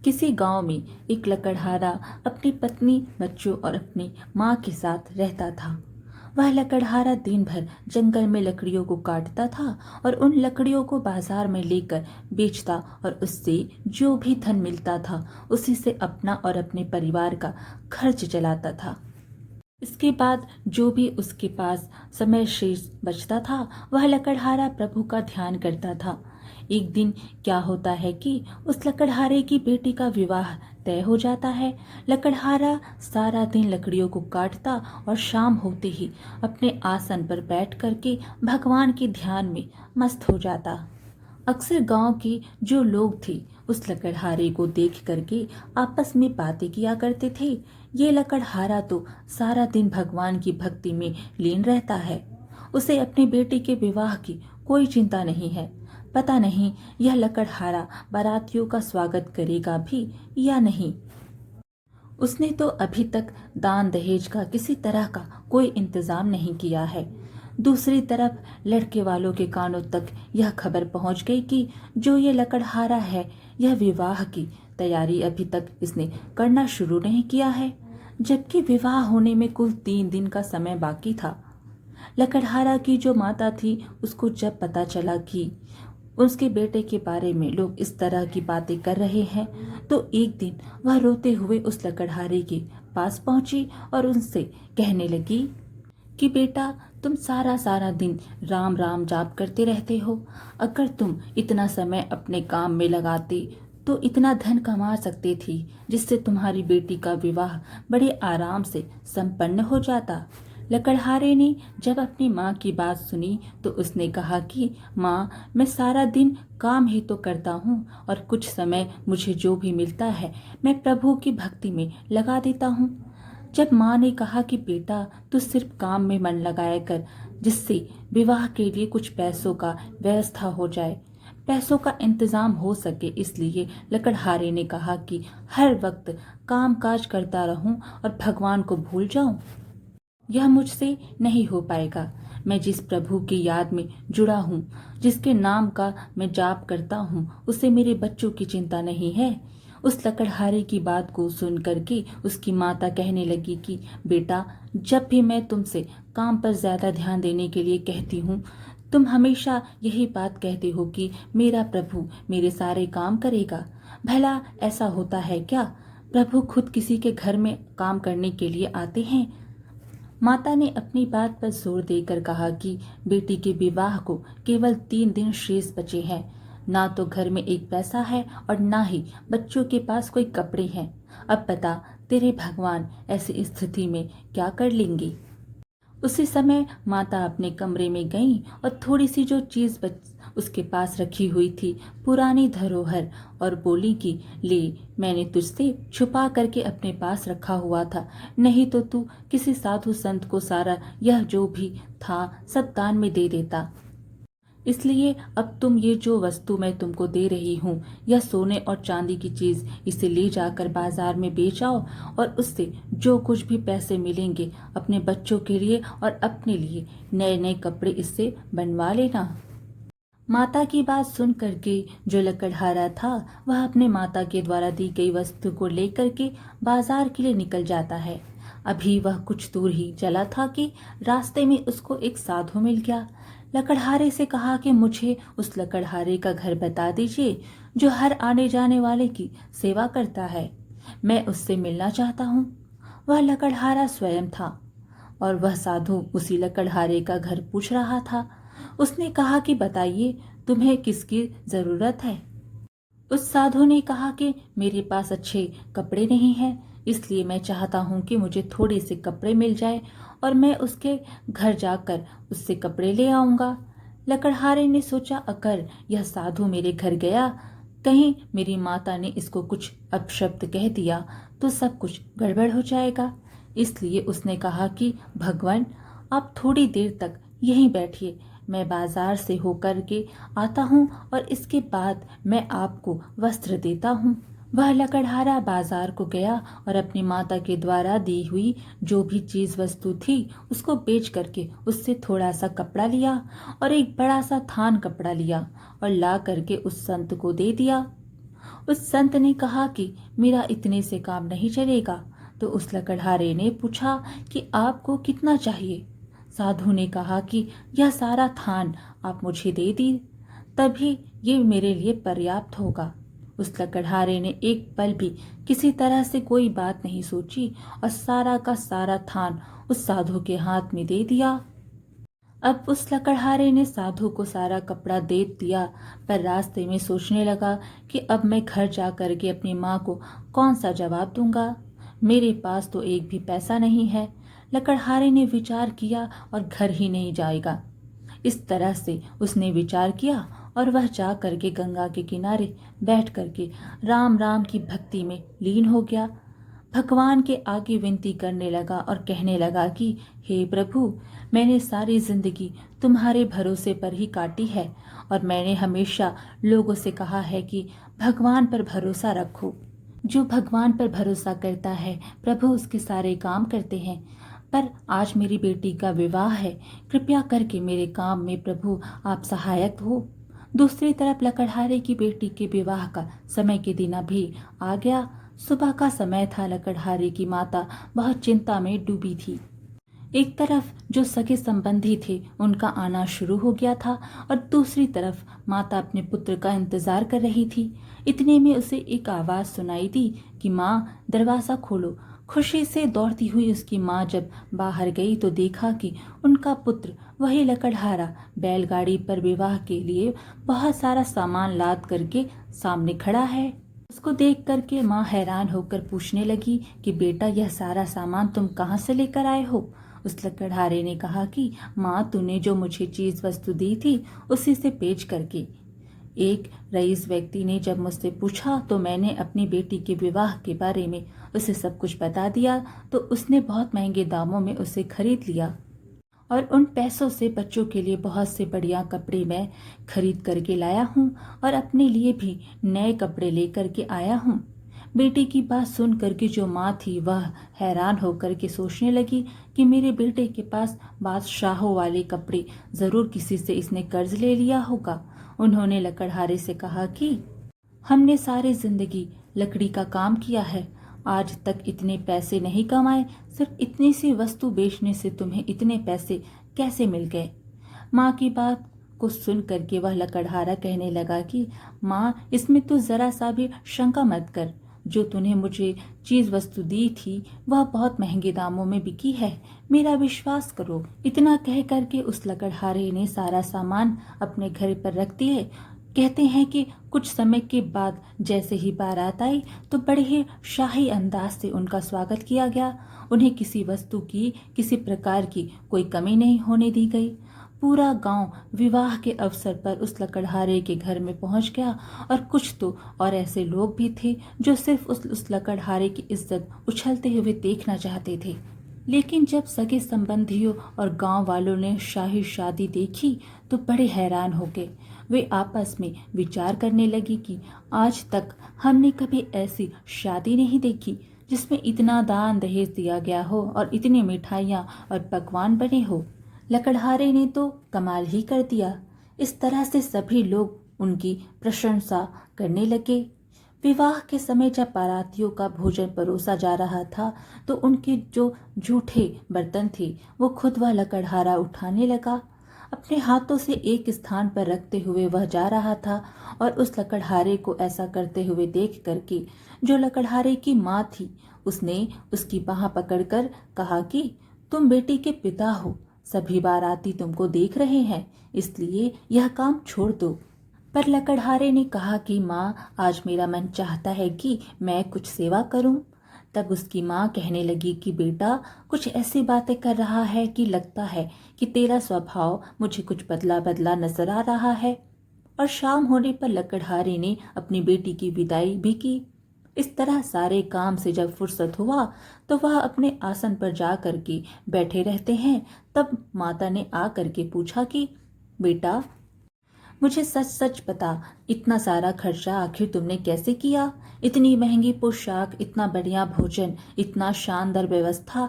किसी गांव में एक लकड़हारा अपनी पत्नी, बच्चों और अपनी माँ के साथ रहता था। वह लकड़हारा दिन भर जंगल में लकड़ियों को काटता था और उन लकड़ियों को बाजार में लेकर बेचता और उससे जो भी धन मिलता था उसी से अपना और अपने परिवार का खर्च चलाता था। इसके बाद जो भी उसके पास समय शेष बचता था वह लकड़हारा प्रभु का ध्यान करता था। एक दिन क्या होता है कि उस लकड़हारे की बेटी का विवाह तय हो जाता है। लकड़हारा सारा दिन लकड़ियों को काटता और शाम होते ही अपने आसन पर बैठ करके भगवान के ध्यान में मस्त हो जाता। अक्सर गांव के जो लोग थे उस लकड़हारे को देख करके आपस में बातें किया करते थे। ये लकड़हारा तो सारा दिन भगवान की भक्ति में लीन रहता है, उसे अपने बेटे के विवाह की कोई चिंता नहीं है। पता नहीं यह लकड़हारा बारातियों का स्वागत करेगा भी या नहीं। उसने तो अभी तक दान दहेज का किसी तरह का कोई इंतजाम नहीं किया है। दूसरी तरफ लड़के वालों के कानों तक यह खबर पहुंच गई कि जो ये लकड़हारा है यह विवाह की तैयारी अभी तक इसने करना शुरू नहीं किया है, जबकि विवाह होने में कुल 3 दिन का समय बाकी था। लकड़हारा की जो माता थी उसको जब पता चला कि उसके बेटे के बारे में लोग इस तरह की बातें कर रहे हैं तो एक दिन वह रोते हुए उस लकड़हारे के पास पहुंची और उनसे कहने लगी कि बेटा, तुम सारा सारा दिन राम राम जाप करते रहते हो। अगर तुम इतना समय अपने काम में लगाते तो इतना धन कमा सकते थी जिससे तुम्हारी बेटी का विवाह बड़े आराम से संपन्न हो जाता। लकड़हारे ने जब अपनी माँ की बात सुनी तो उसने कहा कि माँ, मैं सारा दिन काम ही तो करता हूँ और कुछ समय मुझे जो भी मिलता है मैं प्रभु की भक्ति में लगा देता हूँ। जब माँ ने कहा कि बेटा, तू सिर्फ काम में मन लगाया कर जिससे विवाह के लिए कुछ पैसों का व्यवस्था हो जाए, पैसों का इंतजाम हो सके, इसलिए लकड़हारे ने कहा कि हर वक्त काम काज करता रहूं और भगवान को भूल जाऊं, यह मुझसे नहीं हो पाएगा। मैं जिस प्रभु की याद में जुड़ा हूँ, जिसके नाम का मैं जाप करता हूँ, उसे मेरे बच्चों की चिंता नहीं है। उस लकड़हारे की बात को सुन करके उसकी माता कहने लगी कि बेटा, जब भी मैं तुमसे काम पर ज्यादा ध्यान देने के लिए कहती हूँ तुम हमेशा यही बात कहते हो कि मेरा प्रभु मेरे सारे काम करेगा। भला ऐसा होता है क्या? प्रभु खुद किसी के घर में काम करने के लिए आते हैं? माता ने अपनी बात पर जोर देकर कहा कि बेटी के विवाह को केवल 3 दिन शेष बचे हैं। ना तो घर में एक पैसा है और ना ही बच्चों के पास कोई कपड़े हैं। अब बता, तेरे भगवान ऐसी स्थिति में क्या कर लेंगे? उसी समय माता अपने कमरे में गई और थोड़ी सी जो चीज उसके पास रखी हुई थी, पुरानी धरोहर, और बोली कि ले, मैंने तुझसे छुपा करके अपने पास रखा हुआ था, नहीं तो तू किसी साधु संत को सारा यह जो भी था सब दान में दे देता। इसलिए अब तुम ये जो वस्तु मैं तुमको दे रही हूँ, यह सोने और चांदी की चीज, इसे ले जाकर बाजार में बेच आओ और उससे जो कुछ भी पैसे मिलेंगे अपने बच्चों के लिए और अपने लिए नए नए कपड़े इससे बनवा लेना। माता की बात सुन करके जो लकड़हारा था वह अपने माता के द्वारा दी गई वस्तु को लेकर के बाजार के लिए निकल जाता है। अभी वह कुछ दूर ही चला था कि रास्ते में उसको एक साधु मिल गया। लकड़हारे से कहा कि मुझे उस लकड़हारे का घर बता दीजिए जो हर आने जाने वाले की सेवा करता है, मैं उससे मिलना चाहता हूँ। वह लकड़हारा स्वयं था और वह साधु उसी लकड़हारे का घर पूछ रहा था। उसने कहा कि बताइए, तुम्हें किसकी जरूरत है? उस साधु ने कहा कि मेरे पास अच्छे कपड़े नहीं हैं, इसलिए मैं चाहता हूँ कि मुझे थोड़े से कपड़े मिल जाए और मैं उसके घर जाकर उससे कपड़े ले आऊंगा। लकड़हारे ने सोचा, अगर यह साधु मेरे घर गया, कहीं मेरी माता ने इसको कुछ अपशब्द कह दिया तो सब कुछ गड़बड़ हो जाएगा। इसलिए उसने कहा कि भगवान, आप थोड़ी देर तक यहीं बैठिए, मैं बाजार से होकर के आता हूँ और इसके बाद मैं आपको वस्त्र देता हूँ। वह लकड़हारा बाजार को गया और अपनी माता के द्वारा दी हुई जो भी चीज वस्तु थी उसको बेच करके उससे थोड़ा सा कपड़ा लिया और एक बड़ा सा थान कपड़ा लिया और ला करके उस संत को दे दिया। उस संत ने कहा कि मेरा इतने से काम नहीं चलेगा। तो उस लकड़हारे ने पूछा कि आपको कितना चाहिए। साधु ने कहा कि यह सारा थान आप मुझे दे दी तभी ये मेरे लिए पर्याप्त होगा। उस लकड़हारे ने एक पल भी किसी तरह से कोई बात नहीं सोची और सारा का सारा थान उस साधु के हाथ में दे दिया। अब उस लकड़हारे ने साधु को सारा कपड़ा दे दिया, पर रास्ते में सोचने लगा कि अब मैं घर जा कर के अपनी माँ को कौन सा जवाब दूंगा। मेरे पास तो एक भी पैसा नहीं है। लकड़हारे ने विचार किया और घर ही नहीं जाएगा। इस तरह से उसने विचार किया और वह जा करके गंगा के किनारे बैठ करके राम राम की भक्ति में लीन हो गया। भगवान के आगे विनती करने लगा और कहने लगा कि हे प्रभु, मैंने सारी जिंदगी तुम्हारे भरोसे पर ही काटी है और मैंने हमेशा लोगों से कहा है कि भगवान पर भरोसा रखो। जो भगवान पर भरोसा करता है प्रभु उसके सारे काम करते हैं। पर आज मेरी बेटी का विवाह है, कृपया करके मेरे काम में प्रभु आप सहायक हो। दूसरी तरफ लकड़हारे की बेटी के विवाह का समय के दिन भी आ गया। सुबह का समय था। लकड़हारे की माता बहुत चिंता में डूबी थी। एक तरफ जो सगे संबंधी थे उनका आना शुरू हो गया था और दूसरी तरफ माता अपने पुत्र का इंतजार कर रही थी। इतने में उसे एक आवाज सुनाई दी कि माँ, दरवाजा खोलो। खुशी से दौड़ती हुई उसकी माँ जब बाहर गई तो देखा कि उनका पुत्र वही लकड़हारा बैलगाड़ी पर विवाह के लिए बहुत सारा सामान लाद करके सामने खड़ा है। उसको देख करके माँ हैरान होकर पूछने लगी कि बेटा, यह सारा सामान तुम कहाँ से लेकर आए हो। उस लकड़हारे ने कहा कि माँ, तूने जो मुझे चीज वस्तु दी थी उसी से बेच करके। एक रईस व्यक्ति ने जब मुझसे पूछा तो मैंने अपनी बेटी के विवाह के बारे में उसे सब कुछ बता दिया, तो उसने बहुत महंगे दामों में उसे खरीद लिया और उन पैसों से बच्चों के लिए बहुत से बढ़िया कपड़े मैं खरीद करके लाया हूँ और अपने लिए भी नए कपड़े लेकर के आया हूँ। बेटी की बात सुन करके जो माँ थी वह हैरान होकर के सोचने लगी कि मेरे बेटे के पास बादशाहों वाले कपड़े, जरूर किसी से इसने कर्ज ले लिया होगा। उन्होंने लकड़हारे से कहा कि हमने सारी जिंदगी लकड़ी का काम किया है, आज तक इतने पैसे नहीं कमाए, सिर्फ इतनी सी वस्तु बेचने से तुम्हें इतने पैसे कैसे मिल गए। माँ की बात को सुन करके वह लकड़हारा कहने लगा कि माँ, इसमें तो जरा सा भी शंका मत कर। जो तूने मुझे चीज वस्तु दी थी वह बहुत महंगे दामों में बिकी है, मेरा विश्वास करो। इतना कह करके उस लकड़हारे ने सारा सामान अपने घर पर रख दिए। कहते हैं कि कुछ समय के बाद जैसे ही बारात आई तो बड़े ही शाही अंदाज से उनका स्वागत किया गया। उन्हें किसी वस्तु की, किसी प्रकार की कोई कमी नहीं होने दी गई। पूरा गांव विवाह के अवसर पर उस लकड़हारे के घर में पहुंच गया और कुछ तो और ऐसे लोग भी थे जो सिर्फ उस लकड़हारे की इज्जत उछलते हुए देखना चाहते थे। लेकिन जब सगे संबंधियों और गांव वालों ने शाही शादी देखी तो बड़े हैरान हो गए। वे आपस में विचार करने लगी कि आज तक हमने कभी ऐसी शादी नहीं देखी जिसमें इतना दान दहेज दिया गया हो और इतनी मिठाइयाँ और पकवान बने हो। लकड़हारे ने तो कमाल ही कर दिया। इस तरह से सभी लोग उनकी प्रशंसा करने लगे। विवाह के समय जब बारातियों का भोजन परोसा जा रहा था तो उनके जो जूठे बर्तन थे वो खुद वह लकड़हारा उठाने लगा। अपने हाथों से एक स्थान पर रखते हुए वह जा रहा था और उस लकड़हारे को ऐसा करते हुए देख करके जो लकड़हारे की माँ थी उसने उसकी बाह पकड़कर कहा कि तुम बेटी के पिता हो, सभी बाराती तुमको देख रहे हैं, इसलिए यह काम छोड़ दो। पर लकड़हारे ने कहा कि माँ, आज मेरा मन चाहता है कि मैं कुछ सेवा करूं। तब उसकी माँ कहने लगी कि बेटा, कुछ ऐसी बातें कर रहा है कि लगता है कि तेरा स्वभाव मुझे कुछ बदला बदला नजर आ रहा है। और शाम होने पर लकड़हारे ने अपनी बेटी की विदाई भी की। इस तरह सारे काम से जब फुर्सत हुआ तो वह अपने आसन पर जा करके बैठे रहते हैं। तब माता ने आ करके पूछा कि बेटा, मुझे सच सच बता, इतना सारा खर्चा आखिर तुमने कैसे किया। इतनी महंगी पोशाक, इतना बढ़िया भोजन, इतना शानदार व्यवस्था,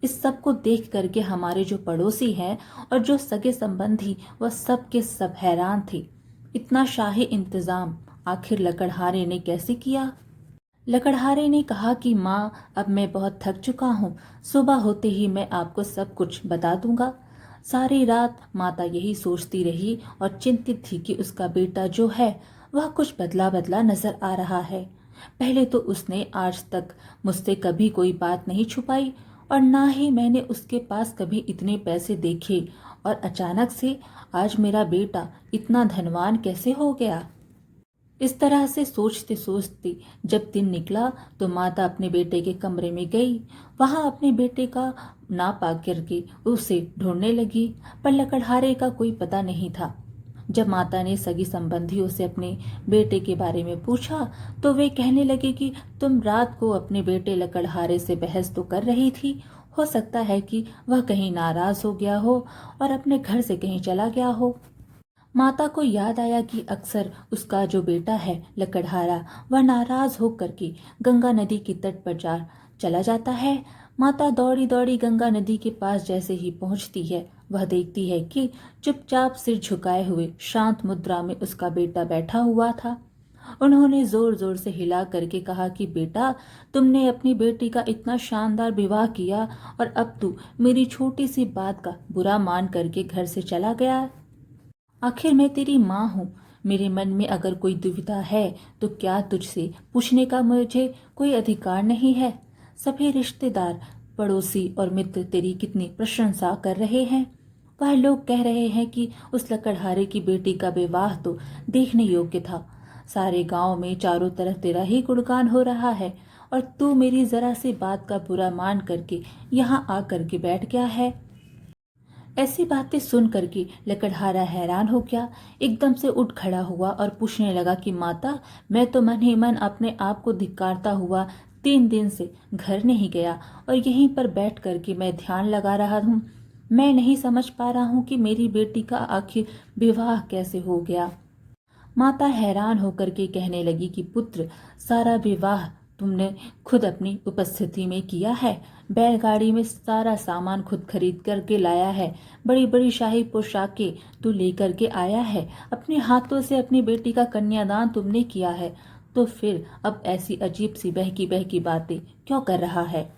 इस सब को देख करके हमारे जो पड़ोसी हैं और जो सगे संबंधी वह सब के सब हैरान थे। इतना शाही इंतजाम आखिर लकड़हारे ने कैसे किया? लकड़हारे ने कहा कि माँ, अब मैं बहुत थक चुका हूँ, सुबह होते ही मैं आपको सब कुछ बता दूंगा। सारी रात माता यही सोचती रही और चिंतित थी कि उसका बेटा जो है वह कुछ बदला बदला नजर आ रहा है। पहले तो उसने आज तक मुझसे कभी कोई बात नहीं छुपाई और ना ही मैंने उसके पास कभी इतने पैसे देखे, और अचानक से आज मेरा बेटा इतना धनवान कैसे हो गया? इस तरह से सोचते सोचते जब दिन निकला तो माता अपने बेटे के कमरे में गई। वहां अपने बेटे का ना पा करके उसे ढूंढने लगी, पर लकड़हारे का कोई पता नहीं था। जब माता ने सगी संबंधियों से अपने बेटे के बारे में पूछा तो वे कहने लगे कि तुम रात को अपने बेटे लकड़हारे से बहस तो कर रही थी, हो सकता है कि वह कहीं नाराज हो गया हो और अपने घर से कहीं चला गया हो। माता को याद आया कि अक्सर उसका जो बेटा है लकड़हारा, वह नाराज होकर के गंगा नदी के तट पर जा चला जाता है। माता दौड़ी दौड़ी गंगा नदी के पास जैसे ही पहुंचती है, वह देखती है कि चुपचाप सिर झुकाए हुए शांत मुद्रा में उसका बेटा बैठा हुआ था। उन्होंने जोर जोर से हिला करके कहा कि बेटा, तुमने अपनी बेटी का इतना शानदार विवाह किया और अब तू मेरी छोटी सी बात का बुरा मान करके घर से चला गया। आखिर मैं तेरी माँ हूँ। मेरे मन में अगर कोई दुविधा है तो क्या तुझसे पूछने का मुझे कोई अधिकार नहीं है? सभी रिश्तेदार, पड़ोसी और मित्र तेरी कितनी प्रशंसा कर रहे हैं। वह लोग कह रहे हैं कि उस लकड़हारे की बेटी का विवाह तो देखने योग्य था। सारे गांव में चारों तरफ तेरा ही गुणगान हो रहा है और तू मेरी जरा सी बात का बुरा मान करके यहाँ आ करके बैठ गया है। ऐसी बातें सुन करके लकड़हारा हैरान हो गया। एकदम से उठ खड़ा हुआ और पूछने लगा कि माता, मैं तो मन ही मन अपने आप को धिक्कारता हुआ 3 दिन से घर नहीं गया और यहीं पर बैठ करके मैं ध्यान लगा रहा हूँ। मैं नहीं समझ पा रहा हूँ कि मेरी बेटी का आखिर विवाह कैसे हो गया। माता हैरान होकर के कहने लगी कि पुत्र, सारा विवाह तुमने खुद अपनी उपस्थिति में किया है। बैलगाड़ी में सारा सामान खुद खरीद करके लाया है। बड़ी बड़ी शाही पोशाकें तू लेकर के आया है। अपने हाथों से अपनी बेटी का कन्यादान तुमने किया है। तो फिर अब ऐसी अजीब सी बहकी बहकी बातें क्यों कर रहा है?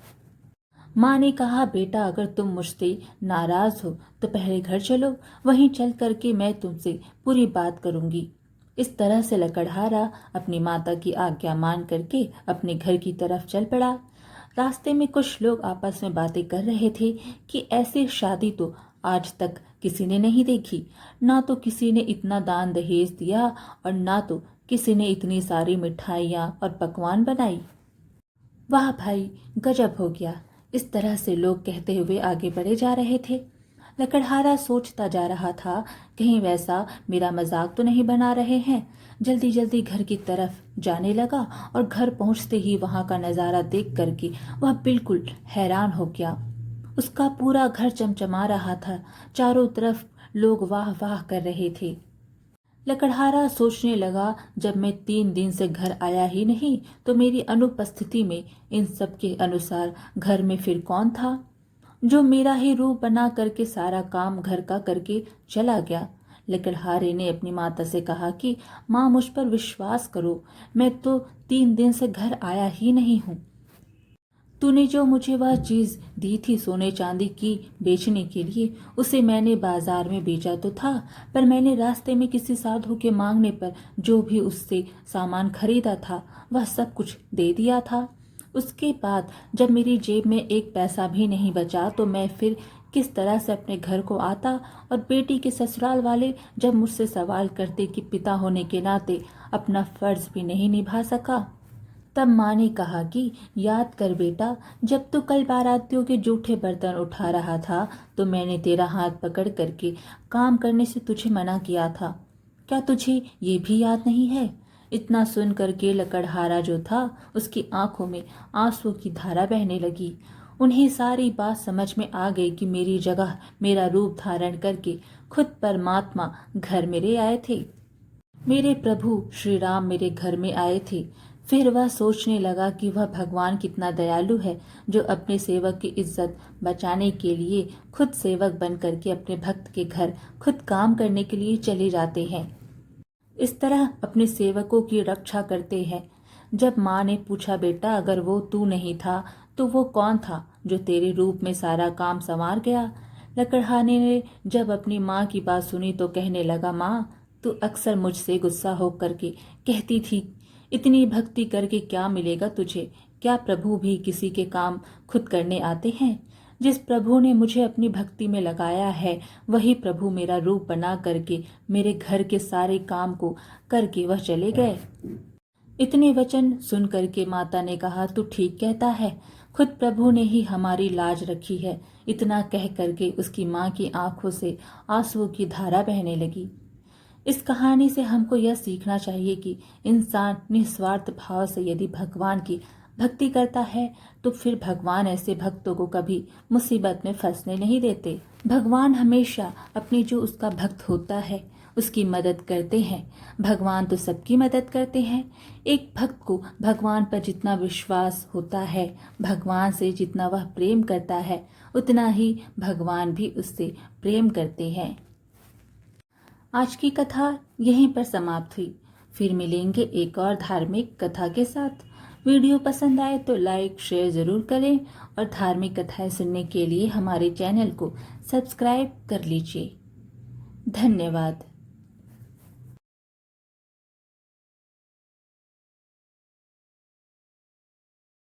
माँ ने कहा, बेटा, अगर तुम मुझसे नाराज हो तो पहले घर चलो, वहीं चल करके मैं तुमसे पूरी बात करूंगी। इस तरह से लकड़हारा अपनी माता की आज्ञा मान करके अपने घर की तरफ चल पड़ा। रास्ते में कुछ लोग आपस में बातें कर रहे थे कि ऐसी शादी तो आज तक किसी ने नहीं देखी। ना तो किसी ने इतना दान दहेज दिया और ना तो किसी ने इतनी सारी मिठाइयाँ और पकवान बनाई। वाह भाई, गजब हो गया। इस तरह से लोग कहते हुए आगे बढ़े जा रहे थे। लकड़हारा सोचता जा रहा था, कहीं वैसा मेरा मजाक तो नहीं बना रहे हैं। जल्दी जल्दी घर की तरफ जाने लगा और घर पहुंचते ही वहां का नजारा देख करके वह बिल्कुल हैरान हो गया। उसका पूरा घर चमचमा रहा था। चारों तरफ लोग वाह वाह कर रहे थे। लकड़हारा सोचने लगा, जब मैं 3 दिन से घर आया ही नहीं तो मेरी अनुपस्थिति में इन सब के अनुसार घर में फिर कौन था जो मेरा ही रूप बना करके सारा काम घर का करके चला गया। लकड़हारे ने अपनी माता से कहा कि माँ, मुझ पर विश्वास करो, मैं तो 3 दिन से घर आया ही नहीं हूँ। तूने जो मुझे वह चीज दी थी सोने चांदी की बेचने के लिए, उसे मैंने बाजार में बेचा तो था, पर मैंने रास्ते में किसी साधु के मांगने पर जो भी उससे सामान खरीदा था वह सब कुछ दे दिया था। उसके बाद जब मेरी जेब में एक पैसा भी नहीं बचा तो मैं फिर किस तरह से अपने घर को आता, और बेटी के ससुराल वाले जब मुझसे सवाल करते कि पिता होने के नाते अपना फर्ज भी नहीं निभा सका। तब माँ ने कहा कि याद कर बेटा, जब तू कल बारातियों के जूठे बर्तन उठा रहा था तो मैंने तेरा हाथ पकड़ करके काम करने से तुझे मना किया था। क्या तुझे ये भी याद नहीं है? इतना सुन करके लकड़हारा जो था, उसकी आंखों में आंसू की धारा बहने लगी। उन्हें सारी बात समझ में आ गई कि मेरी जगह मेरा रूप धारण करके खुद परमात्मा घर मेरे आए थे। मेरे प्रभु श्री राम मेरे घर में आए थे। फिर वह सोचने लगा कि वह भगवान कितना दयालु है, जो अपने सेवक की इज्जत बचाने के लिए खुद सेवक बन करके अपने भक्त के घर खुद काम करने के लिए चले जाते हैं। इस तरह अपने सेवकों की रक्षा करते हैं। जब माँ ने पूछा, बेटा अगर वो तू नहीं था तो वो कौन था जो तेरे रूप में सारा काम संवार गया? लकड़हारे ने जब अपनी माँ की बात सुनी तो कहने लगा, माँ तू अक्सर मुझसे गुस्सा होकर के कहती थी, इतनी भक्ति करके क्या मिलेगा तुझे? क्या प्रभु भी किसी के काम खुद करने आते हैं? जिस प्रभु ने मुझे अपनी भक्ति में लगाया है वही प्रभु मेरा रूप बना करके मेरे घर के सारे काम को करके वह चले गए। इतने वचन सुन करके माता ने कहा, तू ठीक कहता है, खुद प्रभु ने ही हमारी लाज रखी है। इतना कह करके उसकी माँ की आंखों से आंसुओं की धारा बहने लगी। इस कहानी से हमको यह सीखना चाहिए कि इंसान निस्वार्थ भाव से यदि भगवान की भक्ति करता है तो फिर भगवान ऐसे भक्तों को कभी मुसीबत में फंसने नहीं देते। भगवान हमेशा अपने जो उसका भक्त होता है उसकी मदद करते हैं। भगवान तो सबकी मदद करते हैं। एक भक्त को भगवान पर जितना विश्वास होता है, भगवान से जितना वह प्रेम करता है, उतना ही भगवान भी उससे प्रेम करते हैं। आज की कथा यहीं पर समाप्त हुई। फिर मिलेंगे एक और धार्मिक कथा के साथ। वीडियो पसंद आए तो लाइक शेयर ज़रूर करें और धार्मिक कथाएं सुनने के लिए हमारे चैनल को सब्सक्राइब कर लीजिए। धन्यवाद।